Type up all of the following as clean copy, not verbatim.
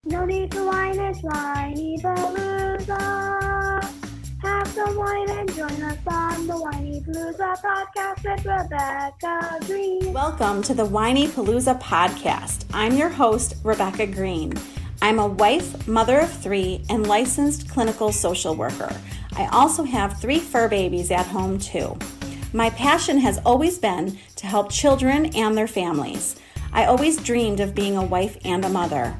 No need to whine, it's Whinypaluza. Have some wine and join us on the Whinypaluza podcast with Rebecca Greene. Welcome to the Whinypaluza podcast. I'm your host, Rebecca Greene. I'm a wife, mother of 3, and licensed clinical social worker. I also have 3 fur babies at home too. My passion has always been to help children and their families. I always dreamed of being a wife and a mother.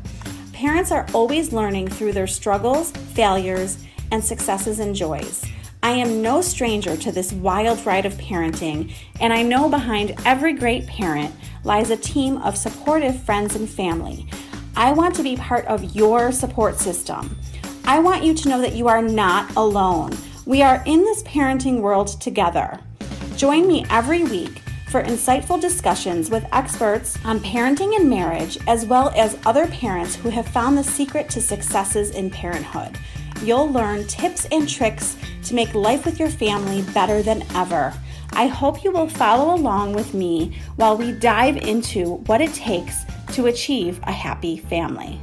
Parents are always learning through their struggles, failures, and successes and joys. I am no stranger to this wild ride of parenting, and I know behind every great parent lies a team of supportive friends and family. I want to be part of your support system. I want you to know that you are not alone. We are in this parenting world together. Join me every week for insightful discussions with experts on parenting and marriage, as well as other parents who have found the secret to successes in parenthood. You'll learn tips and tricks to make life with your family better than ever. I hope you will follow along with me while we dive into what it takes to achieve a happy family.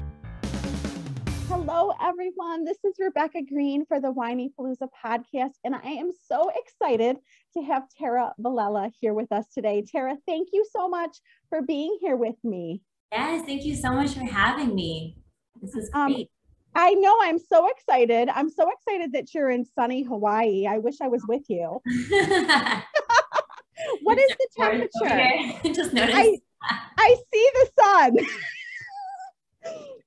Hello, everyone. This is Rebecca Greene for the Whinypaluza podcast, and I am so excited to have Tara Vellella here with us today. Tara, thank you so much for being here with me. Yes, thank you so much for having me. This is great. I know, I'm so excited. I'm so excited that you're in sunny Hawaii. I wish I was with you. What is the temperature? Just noticed. I see the sun.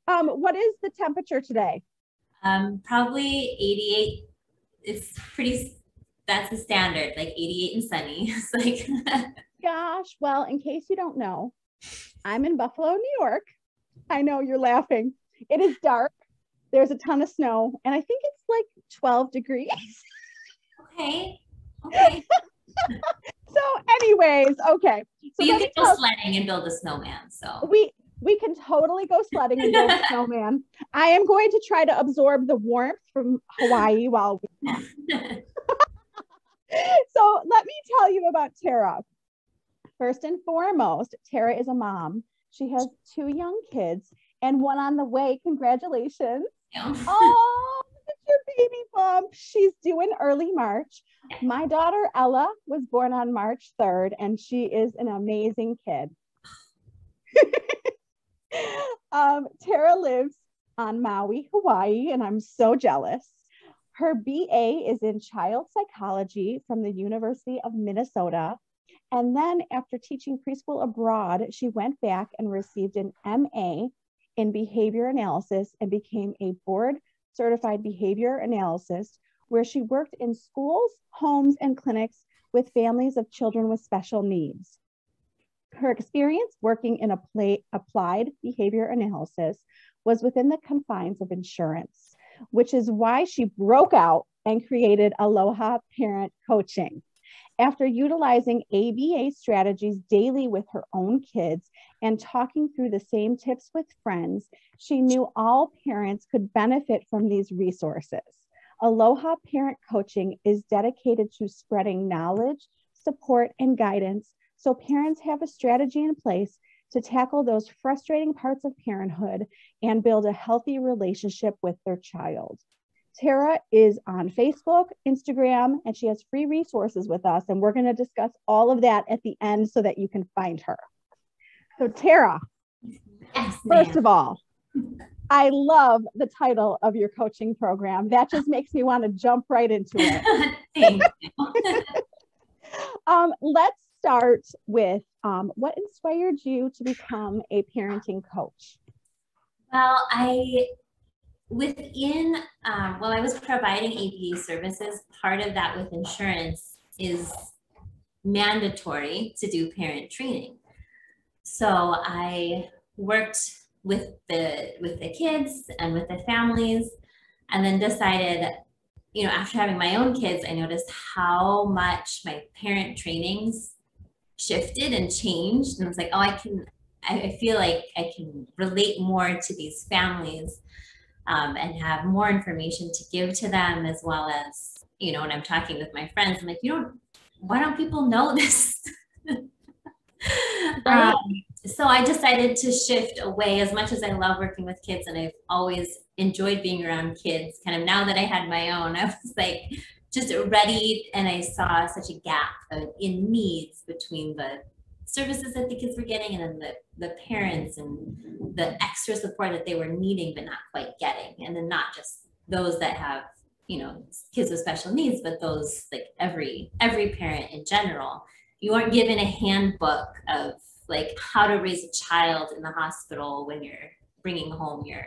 What is the temperature today? Probably 88. It's pretty, that's the standard, like 88 and sunny. It's like, gosh, well, in case you don't know, I'm in Buffalo, New York. I know you're laughing. It is dark. There's a ton of snow, and I think it's like 12 degrees. Okay. So anyways, okay. So you can go sledding and build a snowman. So we can totally go sledding and build a snowman. I am going to try to absorb the warmth from Hawaii while we talk. So let me tell you about Tara. First and foremost, Tara is a mom. She has 2 young kids and one on the way. Congratulations. Oh, look at your baby bump. She's due in early March. My daughter, Ella, was born on March 3rd, and she is an amazing kid. Tara lives on Maui, Hawaii, and I'm so jealous. Her BA is in child psychology from the University of Minnesota. And then after teaching preschool abroad, she went back and received an MA in behavior analysis and became a board-certified behavior analyst, where she worked in schools, homes, and clinics with families of children with special needs. Her experience working in applied behavior analysis was within the confines of insurance, which is why she broke out and created Aloha Parent Coaching. After utilizing ABA strategies daily with her own kids and talking through the same tips with friends, she knew all parents could benefit from these resources. Aloha Parent Coaching is dedicated to spreading knowledge, support, and guidance so parents have a strategy in place to tackle those frustrating parts of parenthood and build a healthy relationship with their child. Tara is on Facebook, Instagram, and she has free resources with us, and we're going to discuss all of that at the end so that you can find her. So Tara, yes, first of all, I love the title of your coaching program. That just makes me want to jump right into it. Thank you. Let's start with what inspired you to become a parenting coach? Well, I was providing ABA services, part of that with insurance is mandatory to do parent training. So I worked with the kids and with the families, and then decided, after having my own kids, I noticed how much my parent trainings shifted and changed. And I was like, I feel like I can relate more to these families and have more information to give to them, as well as, when I'm talking with my friends, I'm like, why don't people know this? Right. so I decided to shift away. As much as I love working with kids and I've always enjoyed being around kids, kind of now that I had my own, I was like just ready, and I saw such a gap in needs between the services that the kids were getting and then the parents and the extra support that they were needing but not quite getting. And then not just those that have, you know, kids with special needs, but those like every parent in general. You aren't given a handbook of like how to raise a child in the hospital when you're bringing home your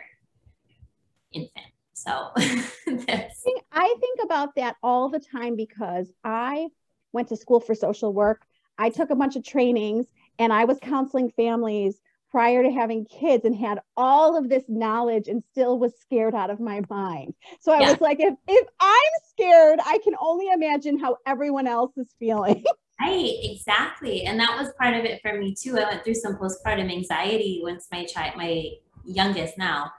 infant. So I think about that all the time because I went to school for social work. I took a bunch of trainings and I was counseling families prior to having kids and had all of this knowledge and still was scared out of my mind. So I was like, if I'm scared, I can only imagine how everyone else is feeling. Right, exactly. And that was part of it for me too. I went through some postpartum anxiety once my youngest now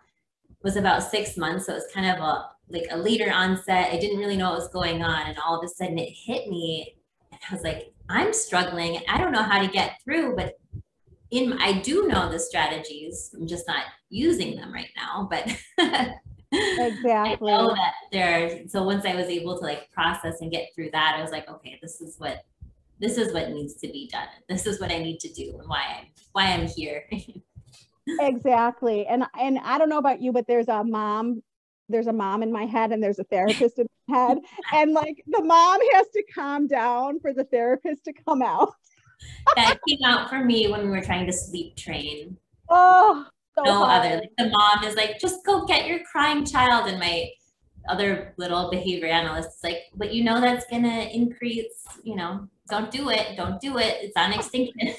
was about 6 months. So it was kind of a later onset. I didn't really know what was going on. And all of a sudden it hit me. And I was like, I'm struggling. I don't know how to get through, but I do know the strategies. I'm just not using them right now, but exactly. I know that so once I was able to like process and get through that, I was like, okay, this is what needs to be done. This is what I need to do and why I'm here. Exactly. And I don't know about you, but there's a mom in my head and there's a therapist in my head. And like the mom has to calm down for the therapist to come out. That came out for me when we were trying to sleep train. Oh, so no hard. Other. Like the mom is like, just go get your crying child. And my other little behavior analyst is like, but you know that's going to increase, you know, don't do it. It's on extinction.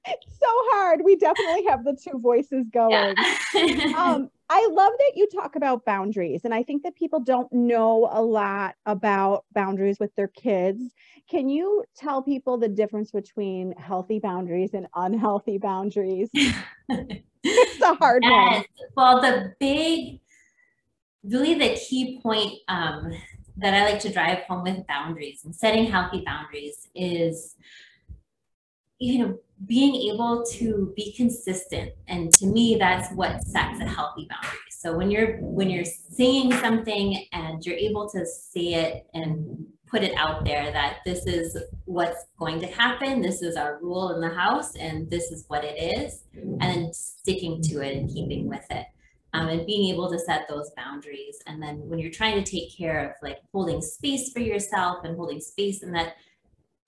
So hard. We definitely have the two voices going. Yeah. I love that you talk about boundaries. And I think that people don't know a lot about boundaries with their kids. Can you tell people the difference between healthy boundaries and unhealthy boundaries? It's a hard one. Well, really the key point that I like to drive home with boundaries and setting healthy boundaries is, you know, being able to be consistent. And to me, that's what sets a healthy boundary. So when you're saying something and you're able to say it and put it out there that this is what's going to happen, this is our rule in the house, and this is what it is, and then sticking to it and keeping with it. And being able to set those boundaries. And then when you're trying to take care of like holding space for yourself and holding space in that,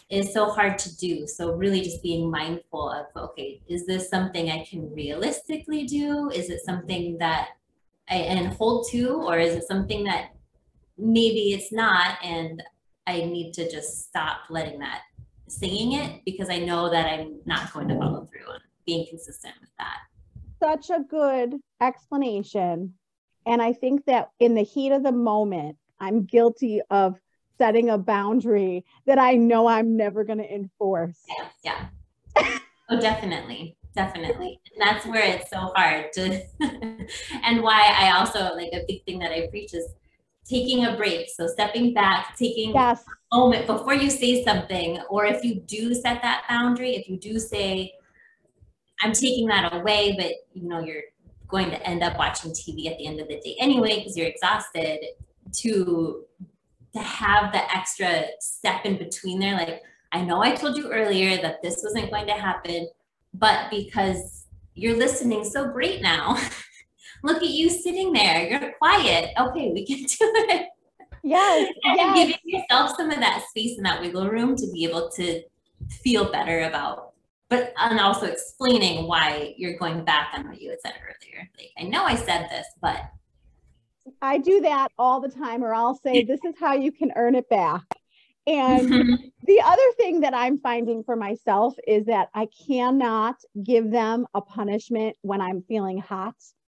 is so hard to do. So really just being mindful of, okay, is this something I can realistically do? Is it something that and hold to, or is it something that maybe it's not and I need to just stop saying it because I know that I'm not going to follow through on being consistent with that. Such a good explanation. And I think that in the heat of the moment, I'm guilty of setting a boundary that I know I'm never going to enforce. Yeah. Oh, definitely. And that's where it's so hard to, and why I also like a big thing that I preach is taking a break. So stepping back, taking a moment before you say something, or if you do set that boundary, if you do say, I'm taking that away, but you know, you're going to end up watching TV at the end of the day anyway, because you're exhausted, to have the extra step in between there. Like, I know I told you earlier that this wasn't going to happen, but because you're listening so great now, look at you sitting there, you're quiet. Okay, we can do it. Yes. And giving yourself some of that space and that wiggle room to be able to feel better about, and also explaining why you're going back on what you had said earlier. Like, I know I said this, but. I do that all the time, or I'll say, this is how you can earn it back. And the other thing that I'm finding for myself is that I cannot give them a punishment when I'm feeling hot.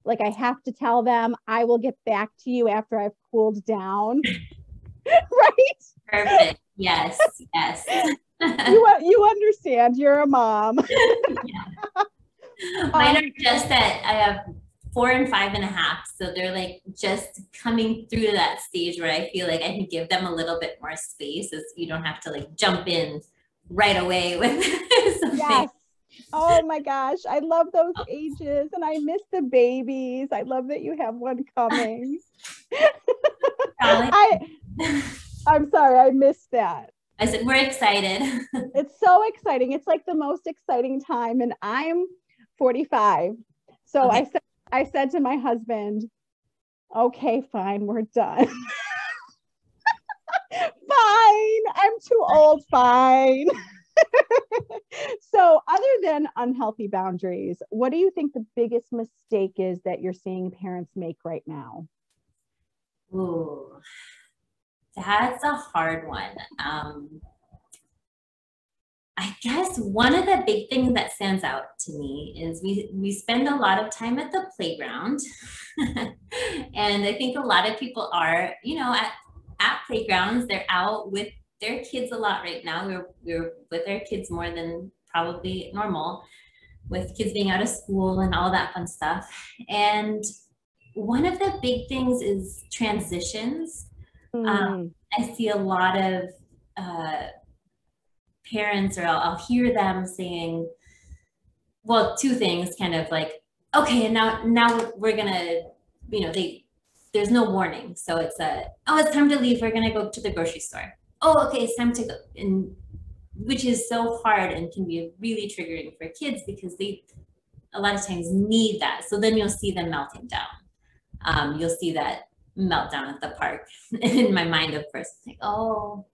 Like, I have to tell them, I will get back to you after I've cooled down. Right? Perfect. Yes. You understand, you're a mom. Mine are just that I have 4 and 5.5. So they're like just coming through to that stage where I feel like I can give them a little bit more space, as you don't have to like jump in right away with something. Oh my gosh, I love those ages, and I miss the babies. I love that you have one coming. I'm sorry, I missed that. I said, we're excited. It's so exciting. It's like the most exciting time, and I'm 45. So Okay. I said to my husband, okay, fine, we're done. Fine, I'm too old, fine. So other than unhealthy boundaries, what do you think the biggest mistake is that you're seeing parents make right now? Ooh, that's a hard one. I guess one of the big things that stands out to me is we spend a lot of time at the playground. And I think a lot of people are, at playgrounds, they're out with their kids a lot right now. We're with our kids more than probably normal, with kids being out of school and all that fun stuff. And one of the big things is transitions. I see a lot of parents, or I'll hear them saying, well, two things, kind of like, okay, and now we're gonna, there's no warning. So it's it's time to leave. We're gonna go to the grocery store. Oh, okay, it's time to go. And which is so hard and can be really triggering for kids, because they a lot of times need that. So then you'll see them melting down. You'll see that meltdown at the park. In my mind, of course, it's like, oh,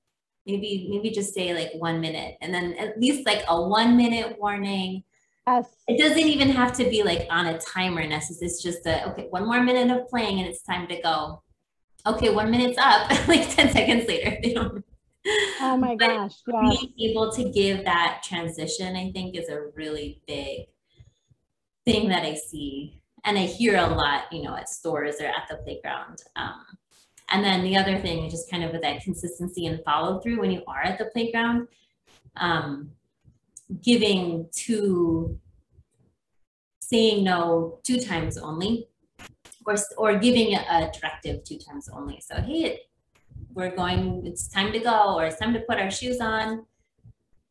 maybe just say like 1 minute, and then at least like a 1 minute warning. Yes. It doesn't even have to be like on a timer necessarily. It's just okay, 1 more minute of playing and it's time to go. Okay, 1 minute's up. Like 10 seconds later, they don't. Oh my gosh. Yeah. Being able to give that transition, I think, is a really big thing that I see and I hear a lot, at stores or at the playground. And then the other thing, just kind of with that consistency and follow through when you are at the playground, saying no 2 times only, or giving a directive 2 times only. So, hey, it's time to go, or it's time to put our shoes on.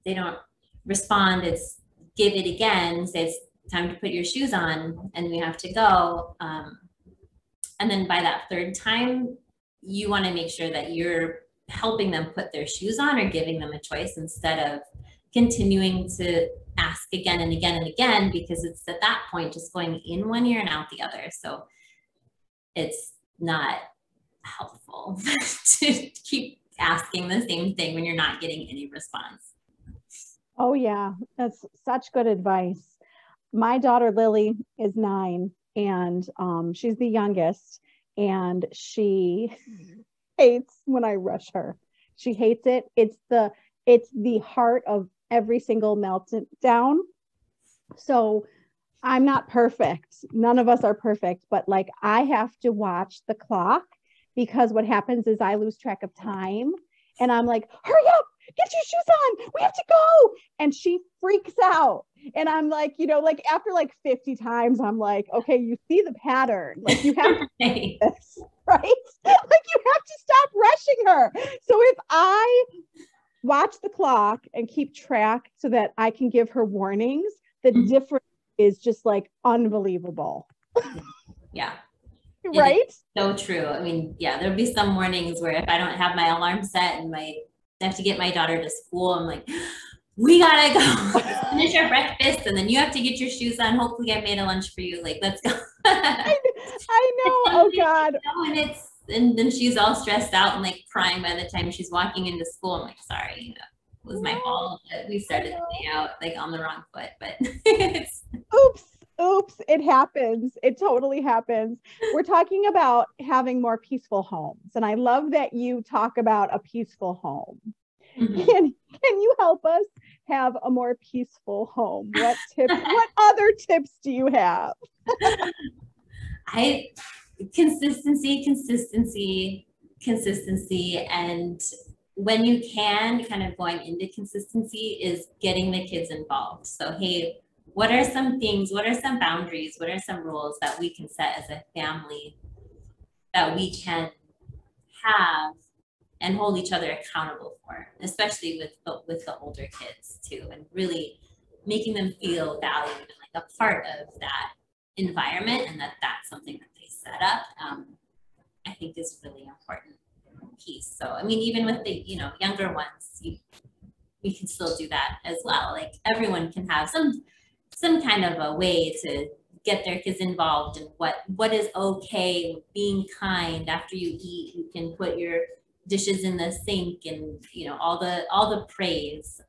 They don't respond. It's give it again, say it's time to put your shoes on and we have to go. And then by that 3rd time, you want to make sure that you're helping them put their shoes on or giving them a choice, instead of continuing to ask again and again and again, because it's at that point just going in one ear and out the other. So it's not helpful to keep asking the same thing when you're not getting any response. Oh yeah, that's such good advice. My daughter Lily is 9, and she's the youngest, and she hates when I rush her. She hates it. It's the heart of every single meltdown. So I'm not perfect. None of us are perfect, but like I have to watch the clock, because what happens is I lose track of time, and I'm like, hurry up, get your shoes on, we have to go. And she freaks out. And I'm like, like after like 50 times, I'm like, okay, you see the pattern. Like you have to do this, right? Like you have to stop rushing her. So if I watch the clock and keep track so that I can give her warnings, the difference is just like unbelievable. Yeah. Right? So true. I mean, yeah, there'll be some mornings where if I don't have my alarm set and I have to get my daughter to school, I'm like, we gotta go finish our breakfast, and then you have to get your shoes on. Hopefully I made a lunch for you. Like, let's go. I know. Oh God. And then she's all stressed out and like crying by the time she's walking into school. I'm like, sorry, it was my fault that we started the day out like on the wrong foot, but Oops, it happens. It totally happens. We're talking about having more peaceful homes, and I love that you talk about a peaceful home. Mm-hmm. Can you help us have a more peaceful home? What other tips do you have? Consistency, and when you can, kind of going into consistency is getting the kids involved. So, hey, what are some things, what are some boundaries, what are some rules that we can set as a family that we can have and hold each other accountable for, especially with the older kids too, and really making them feel valued and like a part of that environment, and that's something that they set up, I think is really important piece. So, I mean, even with the, younger ones, we can still do that as well. Like everyone can have some kind of a way to get their kids involved in what is okay, being kind after you eat. You can put your dishes in the sink, and all the praise,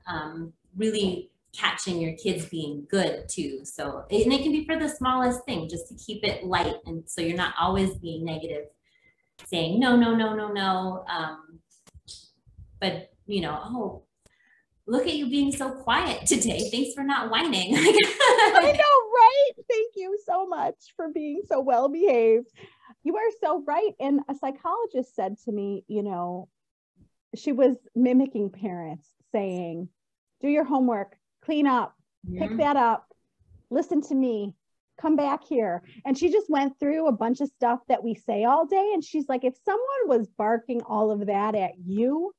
really catching your kids being good too. So, and it can be for the smallest thing, just to keep it light, and so you're not always being negative, saying no, but oh, look at you being so quiet today. Thanks for not whining. I know, right? Thank you so much for being so well behaved. You are so right. And a psychologist said to me, she was mimicking parents, saying, do your homework, clean up, pick that up, listen to me, come back here. And she just went through a bunch of stuff that we say all day. And she's like, if someone was barking all of that at you,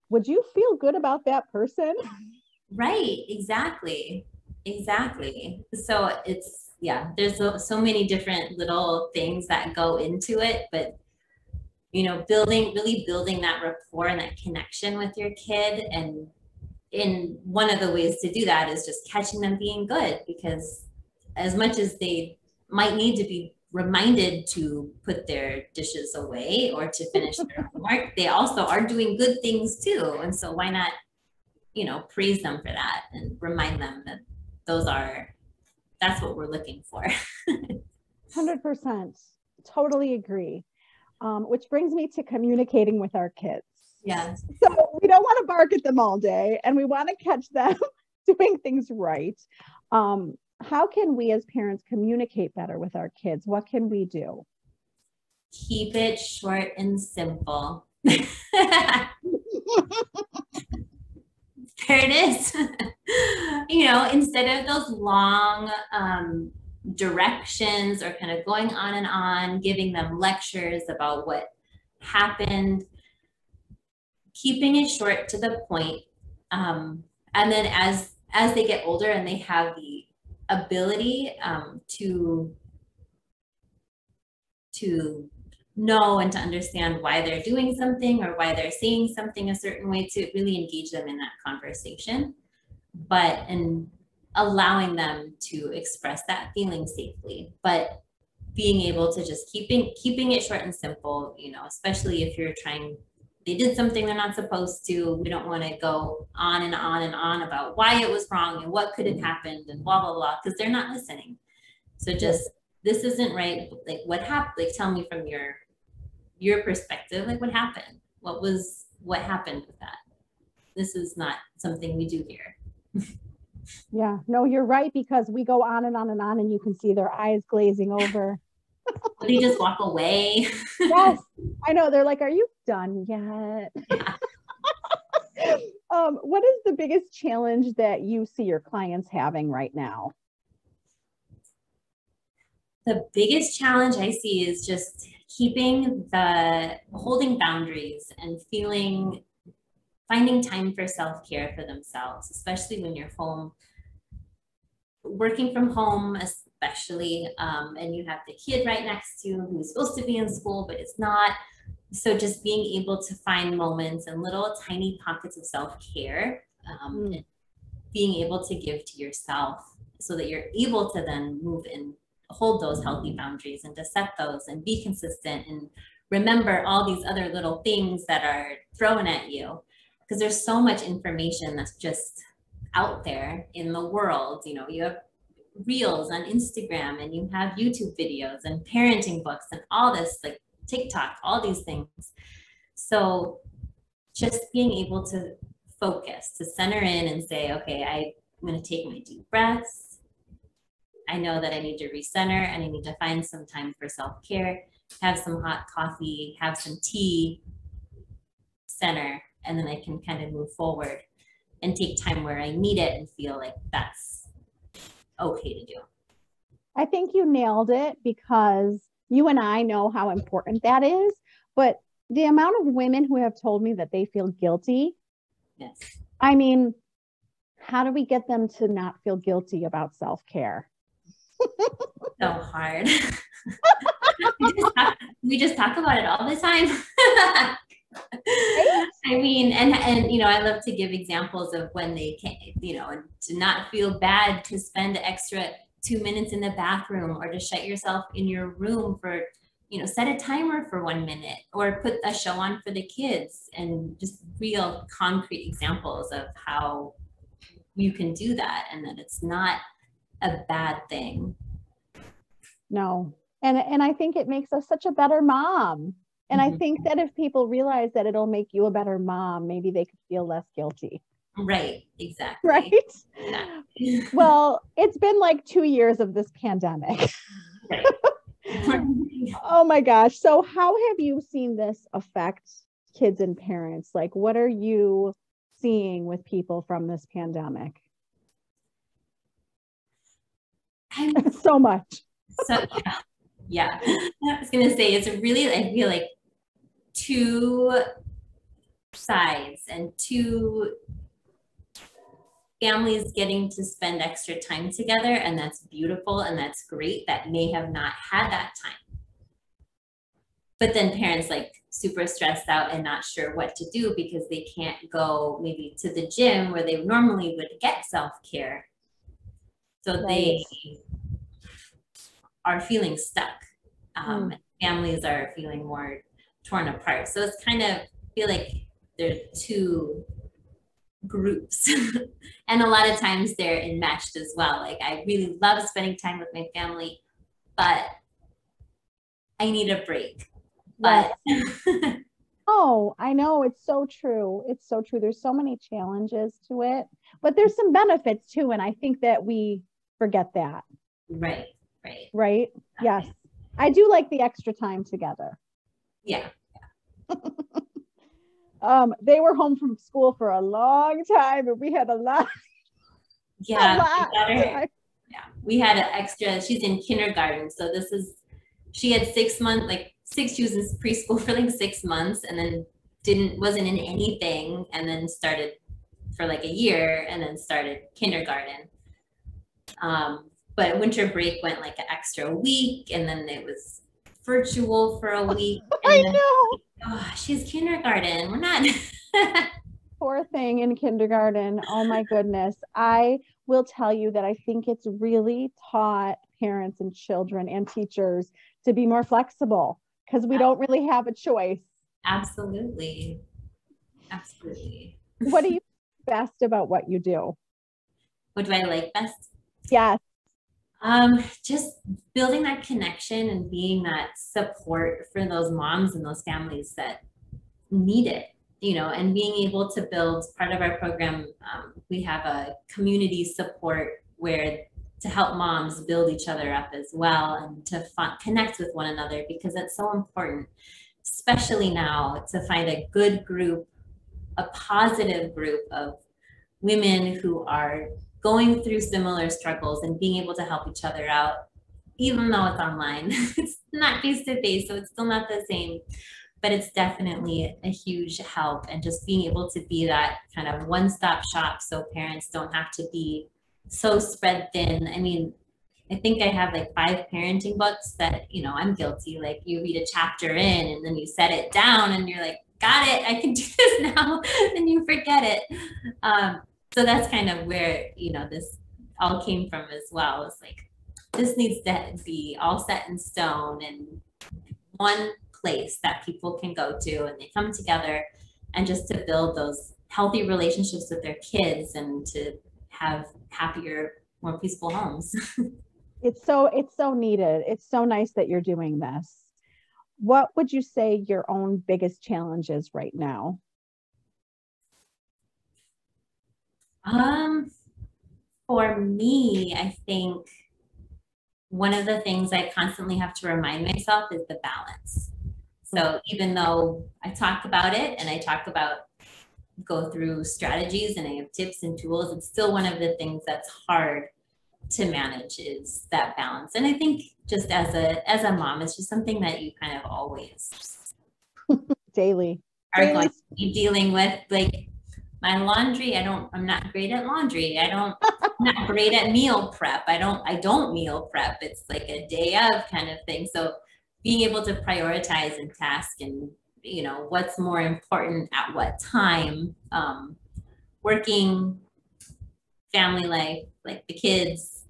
would you feel good about that person? Right. Exactly. So there's so many different little things that go into it, but really building that rapport and that connection with your kid. And in one of the ways to do that is just catching them being good, because as much as they might need to be reminded to put their dishes away or to finish their homework, they also are doing good things too. And so why not, praise them for that and remind them that that's what we're looking for. 100%. Totally agree. Which brings me to communicating with our kids. Yes. So we don't want to bark at them all day, and we want to catch them doing things right. How can we as parents communicate better with our kids? What can we do? Keep it short and simple. There it is. Instead of those long directions or kind of going on and on, giving them lectures about what happened, keeping it short to the point. And then as they get older and they have the ability to know and to understand why they're doing something or why they're saying something a certain way, to really engage them in that conversation, and allowing them to express that feeling safely, but being able to just keeping it short and simple, especially if they did something they're not supposed to. We don't want to go on and on and on about why it was wrong and what could have happened and blah, blah, blah, because they're not listening. So just, this isn't right. Like, what happened? Like, tell me from your perspective, like, what happened? What happened with that? This is not something we do here. Yeah, no, you're right, because we go on and on and on, and you can see their eyes glazing over. They just walk away. Yes, I know. They're like, are you done yet? Yeah. What is the biggest challenge that you see your clients having right now? The biggest challenge I see is just holding boundaries and finding time for self-care for themselves, especially when you're home, working from home, especially, and you have the kid right next to you who's supposed to be in school, but it's not. So just being able to find moments and little tiny pockets of self-care, and being able to give to yourself so that you're able to then move and hold those healthy boundaries and to set those and be consistent and remember all these other little things that are thrown at you, because there's so much information that's just out there in the world. You have reels on Instagram, and you have YouTube videos and parenting books and all this, like TikTok, all these things. So just being able to focus, to center in and say, okay, I'm going to take my deep breaths. I know that I need to recenter and I need to find some time for self-care, have some hot coffee, have some tea, center, and then I can kind of move forward and take time where I need it and feel like that's okay to do. I think you nailed it, because you and I know how important that is, but the amount of women who have told me that they feel guilty. Yes. I mean, How do we get them to not feel guilty about self-care? So hard. we just talk about it all the time. Right? I mean, and you know, I love to give examples of when they can, you know, and to not feel bad to spend extra 2 minutes in the bathroom, or to shut yourself in your room for, you know, set a timer for 1 minute, or put a show on for the kids, and just real concrete examples of how you can do that, and that it's not a bad thing. No. And I think it makes us such a better mom. And I think that if people realize that it'll make you a better mom, maybe they could feel less guilty. Right. Exactly. Right. Exactly. Well, it's been like 2 years of this pandemic. Right. Oh my gosh. So how have you seen this affect kids and parents? Like, what are you seeing with people from this pandemic? So much. So yeah. I was gonna say, it's really, I feel like, two sides and two families getting to spend extra time together, and that's beautiful and that's great, that may have not had that time. But then parents like super stressed out and not sure what to do because they can't go maybe to the gym where they normally would get self-care. So Right. they are feeling stuck. Families are feeling more torn apart. So it's kind of, feel like there's two groups and a lot of times they're enmeshed as well. Like, I really love spending time with my family, but I need a break. But oh, I know, it's so true. It's so true. There's so many challenges to it, but there's some benefits too. And I think that we forget that. Right. Right. Yes. I do like the extra time together. Yeah. They were home from school for a long time, and we had a lot. Yeah. We had an extra, she's in kindergarten. So she had 6 months, she was in preschool for like 6 months, and then wasn't in anything, and then started for like a year, and then started kindergarten. But winter break went like an extra week, and then it was virtual for a week. I know. Oh, she's kindergarten. We're not. Poor thing in kindergarten. Oh my goodness. I will tell you that I think it's really taught parents and children and teachers to be more flexible, because we don't really have a choice. Absolutely. What do you like best about what you do? What do I like best? Yes. Just building that connection and being that support for those moms and those families that need it, and being able to build part of our program. We have a community support to help moms build each other up as well, and to connect with one another, because it's so important, especially now, to find a good group, a positive group of women who are going through similar struggles and being able to help each other out, even though it's online. It's not face-to-face, so it's still not the same, but it's definitely a huge help. And just being able to be that kind of one-stop shop, so parents don't have to be so spread thin. I mean, I think I have like 5 parenting books that, I'm guilty. Like, you read a chapter in and then you set it down and you're like, got it, I can do this now, and you forget it. So that's kind of where, this all came from as well. It's like, this needs to be all set in stone and one place that people can go to, and they come together, and just to build those healthy relationships with their kids and to have happier, more peaceful homes. It's so needed. It's so nice that you're doing this. What would you say your own biggest challenge is right now? For me, I think one of the things I constantly have to remind myself is the balance. So even though I talk about it and I go through strategies and I have tips and tools, it's still one of the things that's hard to manage, is that balance. And I think just as a mom, it's just something that you kind of always daily are going to be dealing with. Like, My laundry, I'm not great at laundry. I'm not great at meal prep. I don't meal prep. It's like a day of kind of thing. So being able to prioritize and task and, you know, what's more important at what time, working, family life, like the kids,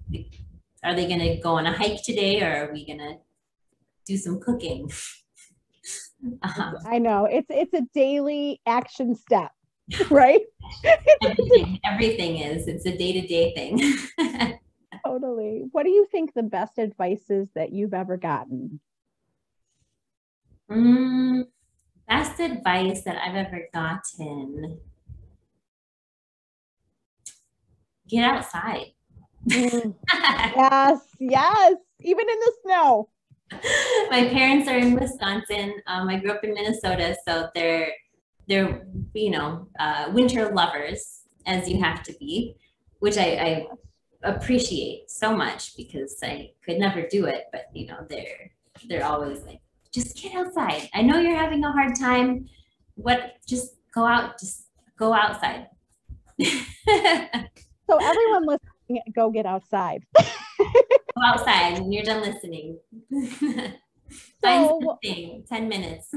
are they going to go on a hike today, or are we going to do some cooking? I know it's a daily action step, right? Everything is. It's a day-to-day thing. Totally. What do you think the best advice is that you've ever gotten? Best advice that I've ever gotten. Get outside. Yes. Even in the snow. My parents are in Wisconsin. I grew up in Minnesota, so they're you know, winter lovers, as you have to be, which I appreciate so much, because I could never do it. But you know, they're always like, just get outside. I know you're having a hard time. Just go outside. So everyone listening, go get outside. Go outside when you're done listening. Find something, 10 minutes.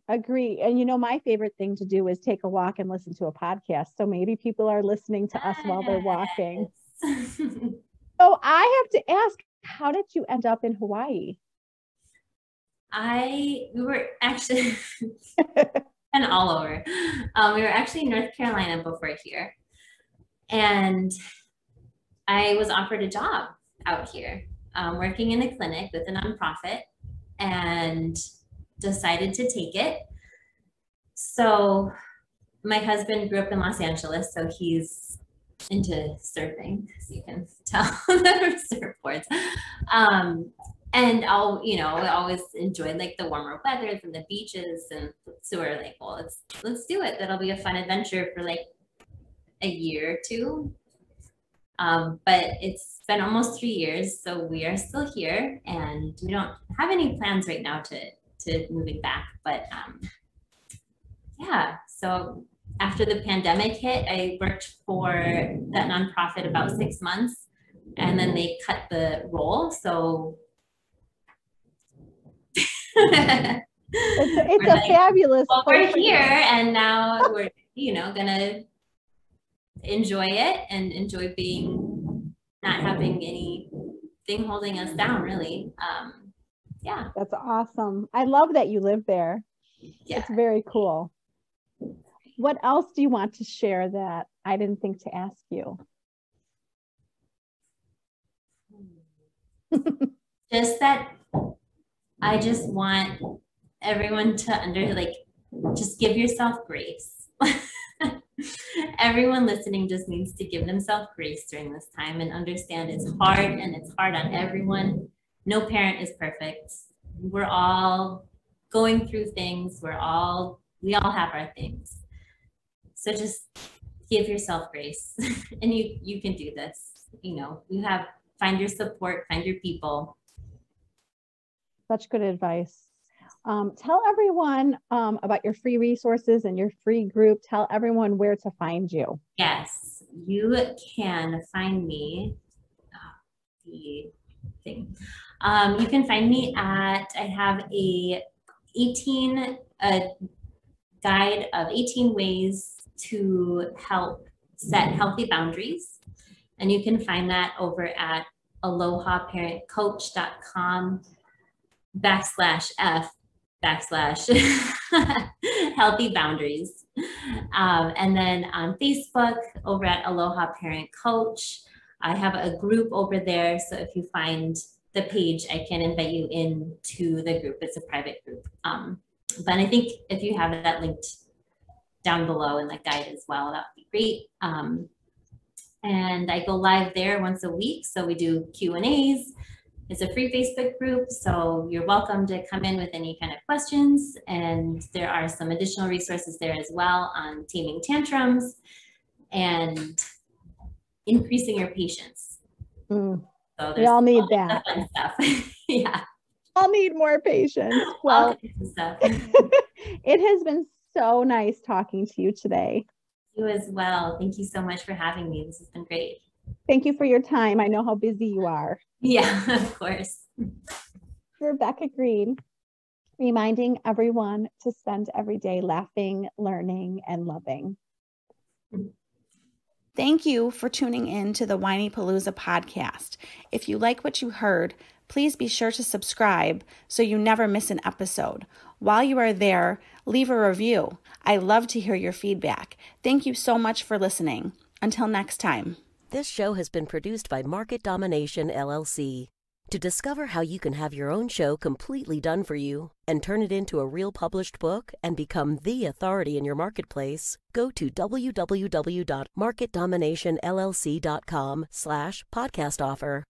Agree. And you know, my favorite thing to do is take a walk and listen to a podcast. So maybe people are listening to us while they're walking. So I have to ask, how did you end up in Hawaii? We were actually and all over. We were actually in North Carolina before here. And I was offered a job out here, working in a clinic with a nonprofit, and decided to take it. So my husband grew up in Los Angeles, so he's into surfing, as you can tell, the surfboards. And we always enjoyed like the warmer weathers and the beaches. And so we're like, well, let's do it. That'll be a fun adventure for like a year or two. But it's been almost 3 years, so we are still here, and we don't have any plans right now to moving back. But yeah, so after the pandemic hit, I worked for that nonprofit about 6 months, and then they cut the role. So it's a fabulous. Well, we're here, and now we're gonna enjoy it and enjoy not having anything holding us down, really. Yeah, that's awesome. I love that you live there. Yeah, it's very cool. What else do you want to share that I didn't think to ask you? Just that I just want everyone to just give yourself grace. Everyone listening just needs to give themselves grace during this time and understand it's hard, and it's hard on everyone. No parent is perfect. We're all going through things. We all have our things. So just give yourself grace, and you can do this. Find your support, find your people. Such good advice. Tell everyone about your free resources and your free group. Tell everyone where to find you. Yes, you can find me. The thing. You can find me I have a guide of 18 ways to help set healthy boundaries. And you can find that over at alohaparentcoach.com/F/healthy boundaries. And then on Facebook over at Aloha Parent Coach, I have a group over there. So if you find the page, I can invite you into the group. It's a private group. But I think if you have that linked down below in the guide as well, that would be great. And I go live there once a week. So we do Q&As. It's a free Facebook group, so you're welcome to come in with any kind of questions. And there are some additional resources there as well on taming tantrums and increasing your patience. So we all need that. Fun stuff. Yeah. I'll need more patience. Well, it has been so nice talking to you today. You as well. Thank you so much for having me. This has been great. Thank you for your time. I know how busy you are. Yeah, of course. Rebecca Greene, reminding everyone to spend every day laughing, learning, and loving. Thank you for tuning in to the Whinypaluza podcast. If you like what you heard, please be sure to subscribe so you never miss an episode. While you are there, leave a review. I love to hear your feedback. Thank you so much for listening. Until next time. This show has been produced by Market Domination, LLC. To discover how you can have your own show completely done for you and turn it into a real published book and become the authority in your marketplace, go to www.marketdominationllc.com/podcast offer.